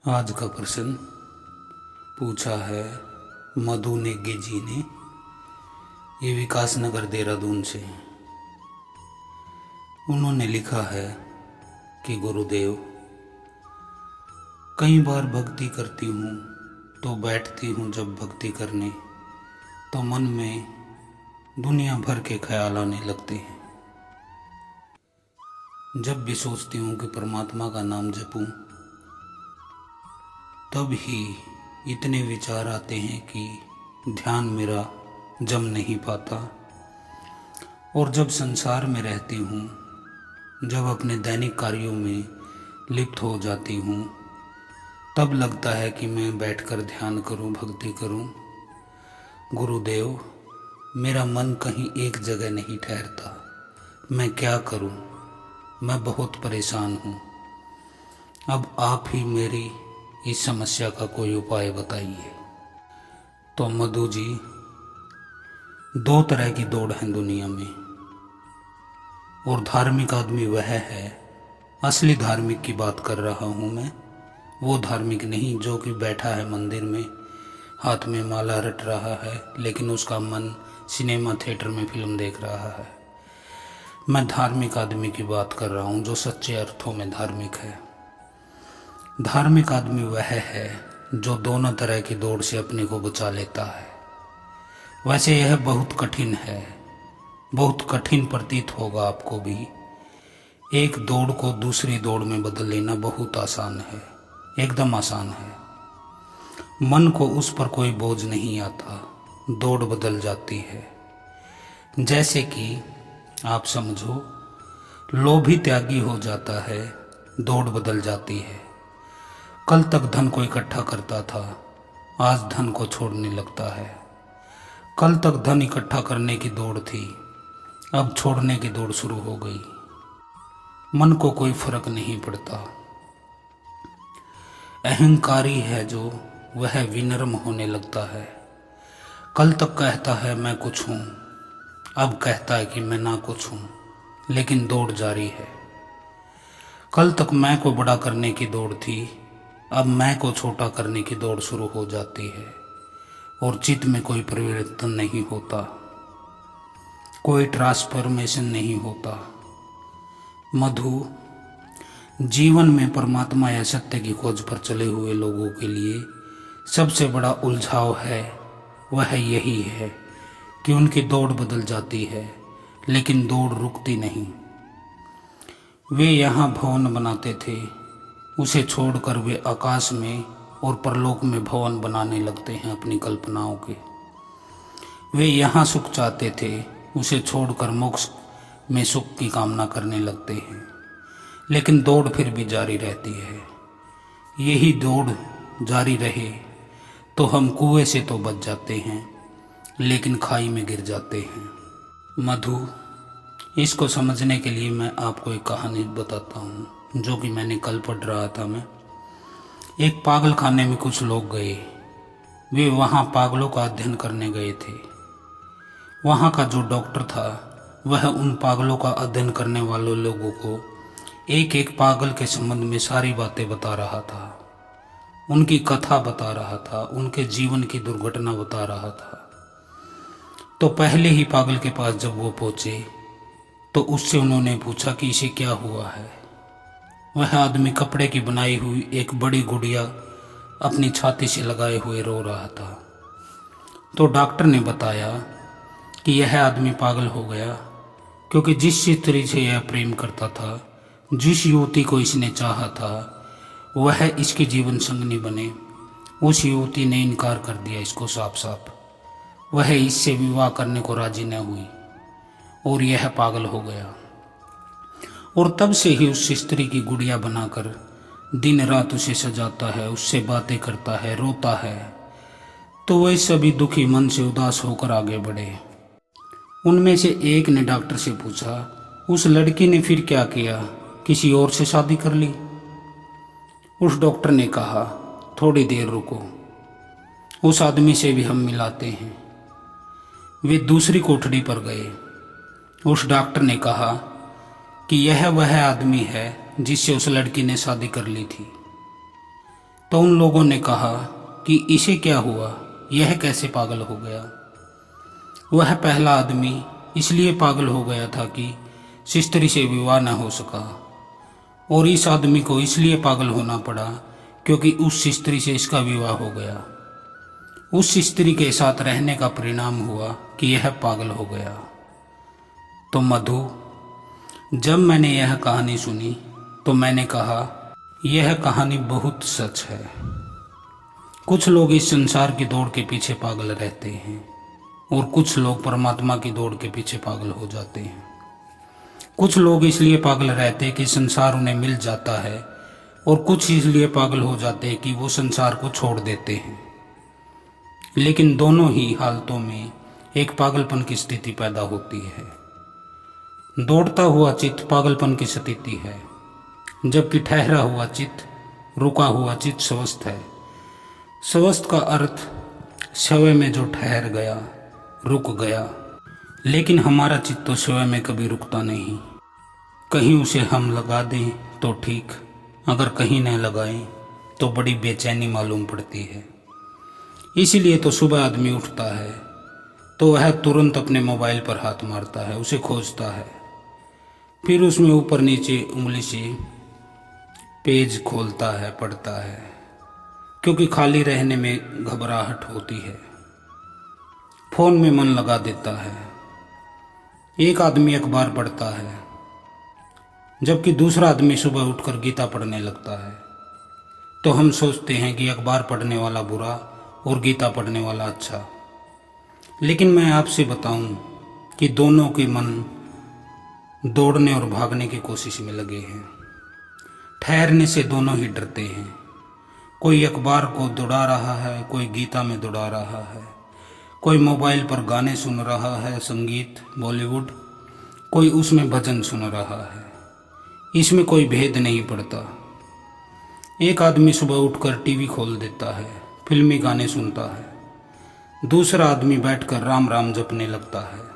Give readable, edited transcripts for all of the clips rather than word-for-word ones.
आज का प्रश्न पूछा है मधु नेगी जी ने। ये विकास नगर देहरादून से। उन्होंने लिखा है कि गुरुदेव, कई बार भक्ति करती हूँ तो बैठती हूँ जब भक्ति करने तो मन में दुनिया भर के ख्याल आने लगते हैं। जब भी सोचती हूँ कि परमात्मा का नाम जपूं तब ही इतने विचार आते हैं कि ध्यान मेरा जम नहीं पाता। और जब संसार में रहती हूँ, जब अपने दैनिक कार्यों में लिप्त हो जाती हूँ, तब लगता है कि मैं बैठकर ध्यान करूँ, भक्ति करूँ। गुरुदेव, मेरा मन कहीं एक जगह नहीं ठहरता। मैं क्या करूँ? मैं बहुत परेशान हूँ। अब आप ही मेरी इस समस्या का कोई उपाय बताइए। तो मधु जी, दो तरह की दौड़ है दुनिया में, और धार्मिक आदमी वह है, असली धार्मिक की बात कर रहा हूँ मैं। वो धार्मिक नहीं जो कि बैठा है मंदिर में, हाथ में माला रट रहा है, लेकिन उसका मन सिनेमा थिएटर में फिल्म देख रहा है। मैं धार्मिक आदमी की बात कर रहा हूँ जो सच्चे अर्थों में धार्मिक है। धार्मिक आदमी वह है जो दोनों तरह की दौड़ से अपने को बचा लेता है। वैसे यह बहुत कठिन है, बहुत कठिन प्रतीत होगा आपको भी। एक दौड़ को दूसरी दौड़ में बदल लेना बहुत आसान है, एकदम आसान है। मन को उस पर कोई बोझ नहीं आता, दौड़ बदल जाती है। जैसे कि आप समझो, लोभी त्यागी हो जाता है, दौड़ बदल जाती है। कल तक धन को इकट्ठा करता था, आज धन को छोड़ने लगता है। कल तक धन इकट्ठा करने की दौड़ थी, अब छोड़ने की दौड़ शुरू हो गई। मन को कोई फर्क नहीं पड़ता। अहंकारी है जो, वह विनम्र होने लगता है। कल तक कहता है मैं कुछ हूँ, अब कहता है कि मैं ना कुछ हूँ, लेकिन दौड़ जारी है। कल तक मैं को बड़ा करने की दौड़ थी, अब मैं को छोटा करने की दौड़ शुरू हो जाती है। और चित्त में कोई परिवर्तन नहीं होता, कोई ट्रांसफॉर्मेशन नहीं होता। मधु, जीवन में परमात्मा या सत्य की खोज पर चले हुए लोगों के लिए सबसे बड़ा उलझाव है, वह यही है कि उनकी दौड़ बदल जाती है, लेकिन दौड़ रुकती नहीं। वे यहाँ भवन बनाते थे, उसे छोड़कर वे आकाश में और परलोक में भवन बनाने लगते हैं अपनी कल्पनाओं के। वे यहाँ सुख चाहते थे, उसे छोड़कर मोक्ष में सुख की कामना करने लगते हैं, लेकिन दौड़ फिर भी जारी रहती है। यही दौड़ जारी रहे तो हम कुएं से तो बच जाते हैं, लेकिन खाई में गिर जाते हैं। मधु, इसको समझने के लिए मैं आपको एक कहानी बताता हूँ जो कि मैंने कल पढ़ रहा था। मैं एक पागल खाने में कुछ लोग गए। वे वहाँ पागलों का अध्ययन करने गए थे। वहाँ का जो डॉक्टर था वह उन पागलों का अध्ययन करने वाले लोगों को एक एक पागल के संबंध में सारी बातें बता रहा था, उनकी कथा बता रहा था, उनके जीवन की दुर्घटना बता रहा था। तो पहले ही पागल के पास जब वो पहुँचे तो उससे उन्होंने पूछा कि इसे क्या हुआ है। वह आदमी कपड़े की बनाई हुई एक बड़ी गुड़िया अपनी छाती से लगाए हुए रो रहा था। तो डॉक्टर ने बताया कि यह आदमी पागल हो गया, क्योंकि जिस स्त्री से यह प्रेम करता था, जिस युवती को इसने चाहा था, वह इसकी जीवन संगनी बने, उस युवती ने इनकार कर दिया इसको साफ साफ। वह इससे विवाह करने को राजी न हुई और यह पागल हो गया। और तब से ही उस स्त्री की गुड़िया बनाकर दिन रात उसे सजाता है, उससे बातें करता है, रोता है। तो वे सभी दुखी मन से उदास होकर आगे बढ़े। उनमें से एक ने डॉक्टर से पूछा, उस लड़की ने फिर क्या किया, किसी और से शादी कर ली? उस डॉक्टर ने कहा, थोड़ी देर रुको, उस आदमी से भी हम मिलाते हैं। वे दूसरी कोठरी पर गए। उस डॉक्टर ने कहा कि यह वह आदमी है जिससे उस लड़की ने शादी कर ली थी। तो उन लोगों ने कहा कि इसे क्या हुआ, यह कैसे पागल हो गया। वह पहला आदमी इसलिए पागल हो गया था कि स्त्री से विवाह न हो सका, और इस आदमी को इसलिए पागल होना पड़ा क्योंकि उस स्त्री से इसका विवाह हो गया। उस स्त्री के साथ रहने का परिणाम हुआ कि यह पागल हो गया। तो मधु, जब मैंने यह कहानी सुनी तो मैंने कहा यह कहानी बहुत सच है। कुछ लोग इस संसार की दौड़ के पीछे पागल रहते हैं और कुछ लोग परमात्मा की दौड़ के पीछे पागल हो जाते हैं। कुछ लोग इसलिए पागल रहते हैं कि संसार उन्हें मिल जाता है, और कुछ इसलिए पागल हो जाते हैं कि वो संसार को छोड़ देते हैं। लेकिन दोनों ही हालतों में एक पागलपन की स्थिति पैदा होती है। दौड़ता हुआ चित्त पागलपन की स्थिति है, जबकि ठहरा हुआ चित्त, रुका हुआ चित्त स्वस्थ है। स्वस्थ का अर्थ समय में जो ठहर गया, रुक गया। लेकिन हमारा चित्त तो समय में कभी रुकता नहीं। कहीं उसे हम लगा दें तो ठीक, अगर कहीं न लगाएं तो बड़ी बेचैनी मालूम पड़ती है। इसीलिए तो सुबह आदमी उठता है तो वह तुरंत अपने मोबाइल पर हाथ मारता है, उसे खोजता है, फिर उसमें ऊपर नीचे उंगली से पेज खोलता है, पढ़ता है, क्योंकि खाली रहने में घबराहट होती है। फोन में मन लगा देता है। एक आदमी अखबार पढ़ता है, जबकि दूसरा आदमी सुबह उठकर गीता पढ़ने लगता है। तो हम सोचते हैं कि अखबार पढ़ने वाला बुरा और गीता पढ़ने वाला अच्छा। लेकिन मैं आपसे बताऊं कि दोनों के मन दौड़ने और भागने की कोशिश में लगे हैं। ठहरने से दोनों ही डरते हैं। कोई अखबार को दौड़ा रहा है, कोई गीता में दौड़ा रहा है, कोई मोबाइल पर गाने सुन रहा है, संगीत, बॉलीवुड, कोई उसमें भजन सुन रहा है। इसमें कोई भेद नहीं पड़ता। एक आदमी सुबह उठकर टीवी खोल देता है, फिल्मी गाने सुनता है। दूसरा आदमी बैठकर राम राम जपने लगता है।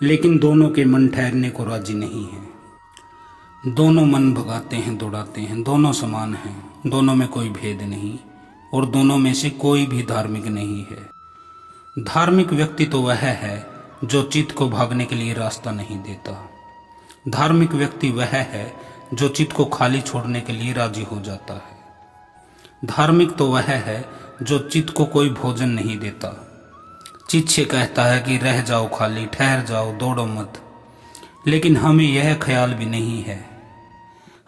लेकिन दोनों के मन ठहरने को राजी नहीं है। दोनों मन भगाते हैं, दौड़ाते हैं। दोनों समान हैं, दोनों में कोई भेद नहीं, और दोनों में से कोई भी धार्मिक नहीं है। धार्मिक व्यक्ति तो वह है जो चित्त को भागने के लिए रास्ता नहीं देता। धार्मिक व्यक्ति वह है जो चित्त को खाली छोड़ने के लिए राजी हो जाता है। धार्मिक तो वह है जो चित्त को कोई भोजन नहीं देता। चित्त से कहता है कि रह जाओ खाली, ठहर जाओ, दौड़ो मत। लेकिन हमें यह ख्याल भी नहीं है।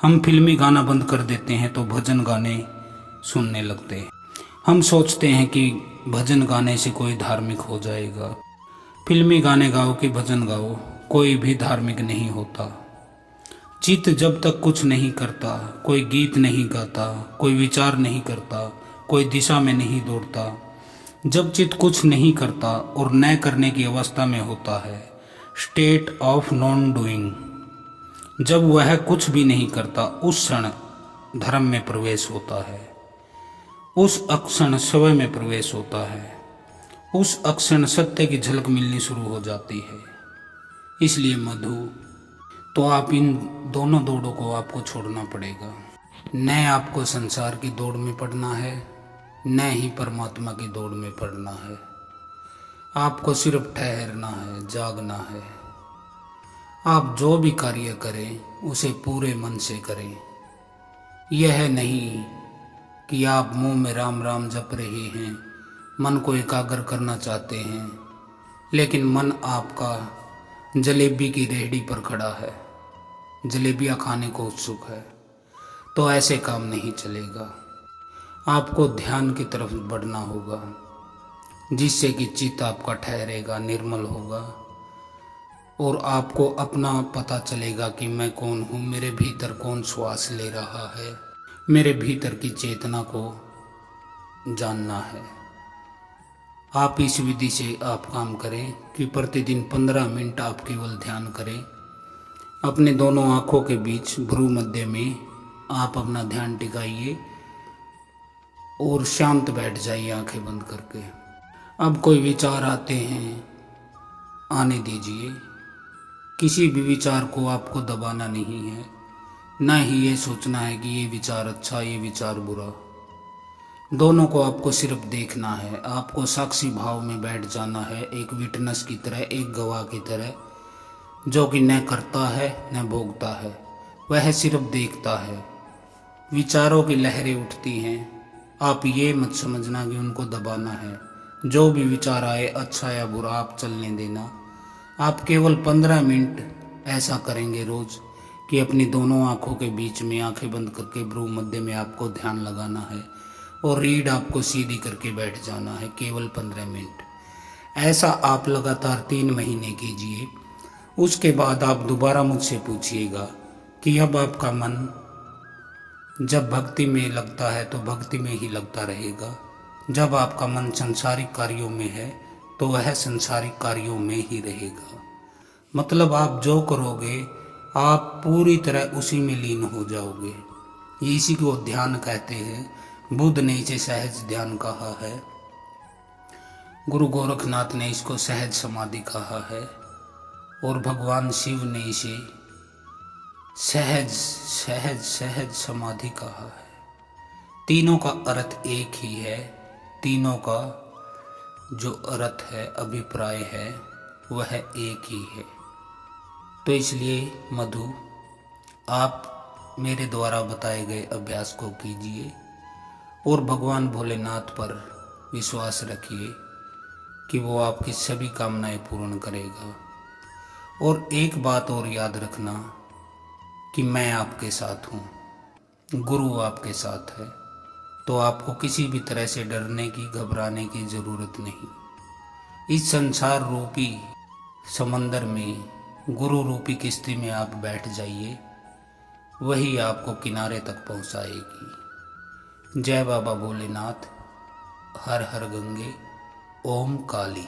हम फिल्मी गाना बंद कर देते हैं तो भजन गाने सुनने लगते हैं। हम सोचते हैं कि भजन गाने से कोई धार्मिक हो जाएगा। फिल्मी गाने गाओ कि भजन गाओ, कोई भी धार्मिक नहीं होता। चित्त जब तक कुछ नहीं करता, कोई गीत नहीं गाता, कोई विचार नहीं करता, कोई दिशा में नहीं दौड़ता, जब चित्त कुछ नहीं करता और न करने की अवस्था में होता है, स्टेट ऑफ नॉन डूइंग, जब वह कुछ भी नहीं करता, उस क्षण धर्म में प्रवेश होता है। उस अक्षण स्वयं में प्रवेश होता है। उस अक्षण सत्य की झलक मिलनी शुरू हो जाती है। इसलिए मधु, तो आप इन दोनों दौड़ों को आपको छोड़ना पड़ेगा। न आपको संसार की दौड़ में पड़ना है, न ही परमात्मा की दौड़ में पड़ना है। आपको सिर्फ ठहरना है, जागना है। आप जो भी कार्य करें उसे पूरे मन से करें। यह नहीं कि आप मुंह में राम राम जप रहे हैं, मन को एकाग्र करना चाहते हैं, लेकिन मन आपका जलेबी की रेहड़ी पर खड़ा है, जलेबियाँ खाने को उत्सुक है। तो ऐसे काम नहीं चलेगा। आपको ध्यान की तरफ बढ़ना होगा, जिससे कि चित्त आपका ठहरेगा, निर्मल होगा, और आपको अपना पता चलेगा कि मैं कौन हूँ, मेरे भीतर कौन श्वास ले रहा है, मेरे भीतर की चेतना को जानना है। आप इस विधि से आप काम करें कि प्रतिदिन 15 मिनट आप केवल ध्यान करें। अपने दोनों आँखों के बीच भ्रू मध्य में आप अपना ध्यान टिकाइए और शांत बैठ जाइए आंखें बंद करके। अब कोई विचार आते हैं, आने दीजिए। किसी भी विचार को आपको दबाना नहीं है, ना ही ये सोचना है कि ये विचार अच्छा, ये विचार बुरा। दोनों को आपको सिर्फ देखना है, आपको साक्षी भाव में बैठ जाना है, एक विटनेस की तरह, एक गवाह की तरह, जो कि न करता है न भोगता है, वह सिर्फ देखता है। विचारों की लहरें उठती हैं, आप ये मत समझना कि उनको दबाना है। जो भी विचार आए, अच्छा या बुरा, आप चलने देना। आप केवल 15 मिनट ऐसा करेंगे रोज कि अपनी दोनों आंखों के बीच में आंखें बंद करके भ्रू मध्य में आपको ध्यान लगाना है और रीढ़ आपको सीधी करके बैठ जाना है, केवल 15 मिनट। ऐसा आप लगातार 3 महीने कीजिए। उसके बाद आप दोबारा मुझसे पूछिएगा कि अब आपका मन जब भक्ति में लगता है तो भक्ति में ही लगता रहेगा, जब आपका मन संसारिक कार्यों में है तो वह संसारिक कार्यों में ही रहेगा। मतलब आप जो करोगे आप पूरी तरह उसी में लीन हो जाओगे। इसी को ध्यान कहते हैं। बुद्ध ने इसे सहज ध्यान कहा है, गुरु गोरखनाथ ने इसको सहज समाधि कहा है और भगवान शिव ने इसे सहज सहज सहज समाधि कहा है। तीनों का अर्थ एक ही है, तीनों का जो अर्थ है, अभिप्राय है, वह एक ही है। तो इसलिए मधु, आप मेरे द्वारा बताए गए अभ्यास को कीजिए और भगवान भोलेनाथ पर विश्वास रखिए कि वो आपकी सभी कामनाएं पूर्ण करेगा। और एक बात और याद रखना कि मैं आपके साथ हूँ, गुरु आपके साथ है, तो आपको किसी भी तरह से डरने की, घबराने की ज़रूरत नहीं। इस संसार रूपी समंदर में गुरु रूपी किश्ती में आप बैठ जाइए, वही आपको किनारे तक पहुँचाएगी। जय बाबा भोलेनाथ। हर हर गंगे। ओम काली।